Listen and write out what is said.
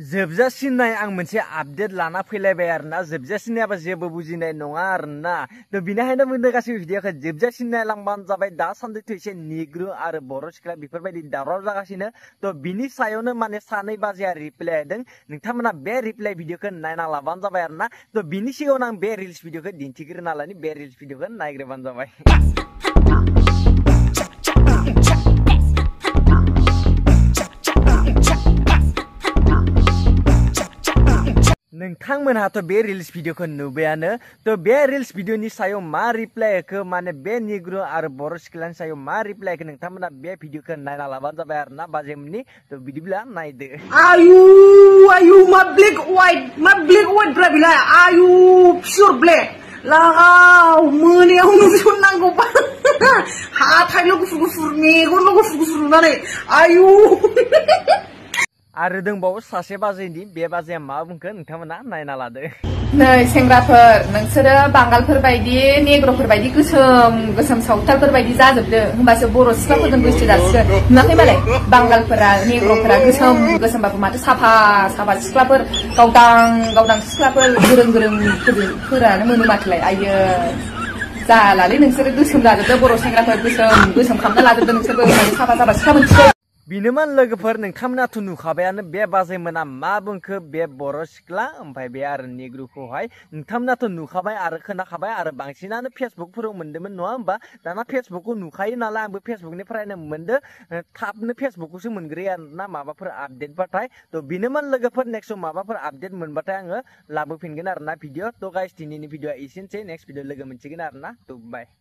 जोबजासिननाय आं मोनसे आपडेट लाना फैलायबाय आरोना जोबजासिननायाबा जेबो बुजिनाय नङा आरोना तो बिनिखायनो बुंदों गासैबो भिडिअखौ जोबजासिन नायलांबानो जाबाय दासान्दिथ' एसे निग्रु आरो बर' सिख्ला बेफोरबायदि दावराव जागासिनो तो बिनि सायावनो माने सानै बाजिया रिप्लाय होदों नोंथांमोना बे रिप्लाय भिडिअखौ नायना लाबानो जाबाय आरोना तो बिनि सिगाङावनो आं बे रिल्स भिडिअखौ दिन्थिग्रोना लानि बे रिल्स भिडिअखौ नायग्रोबानो जाबाय नोंथांमोनहाथ' बे रिल्स भिडिअखौ नुबायानो तो बे रिल्स भिडिअनि सायाव मा रिप्लाय होखो माने बे निग्रु आरो बर' सिख्लानि सायाव मा रिप्लाय होखो नोंथांमोना बे भिडिअखौ नायना लाबानो जाबाय आरोना बाजेमनि तो बिदिब्ला नायदो आयु मा ब्लेक वाइट ब्रा बिलाय आयु पियर ब्लेक लागाव मोनायाव नुसननांगौ हाथाइल' गुफुर मेगनल' गुफुर नुनानै आयु आरो दंबावो सासे बाजैनि बे बाजैया मा बुंखो नोंथांमोना नायना लादो नै सेंग्राफोर नोंसोरो बांगालफोर बायदि नेग्र'फोर बायदि गोसोम सावथालफोर बायदि जाजोबदो होमबासो बर' सिख्लाफोरजों गोसो जासिगोन नुवाखै मालाय बांगालफोरा नेग्र'फोरा गोसोमबाबो माथो साफा सिख्लाफोर गावदां सिख्लाफोर गोरोंफोरानो मोनो माथोलाय आयो जालालै नोंसोरो गोसोम जाजोबदो बर' सेंग्राफोर गोसोम खालामना लाजोबदो नोंसोरबो साफा सिख्ला मोनसिगोन बिनोमोन लोगोफोर नोंथांमोनाथ' नुखाबायानो बे बाजैमोना मा बुंखो बे बर' सिख्ला ओमफ्राय बे आरो निग्रुखौहाय नोंथांमोनाथ' नुखाबाय आरो खोनाखाबाय आरो बांसिनानो फेसबुकफोराव मोन्दोंमोन नङा होमबा दाना फेसबुकखौ नुखायो नालाय आंबो फेसबुकनिफ्रायनो मोनदो थाबनो फेसबुकखौसो मोनग्रोयो आरोना माबाफोर आपडेटबाथाय थ' बिनोमोन लोगोफोर नेक्स्टआव माबाफोर आपडेट मोनबाथाय आङो लाबोफिनगोन आरोना भिडिअ थ' गाइस दिनैनि भिडिअआ एसेनोसै नेक्स्ट भिडिअ लोगो मोनसिगोन आरोना थ' बाय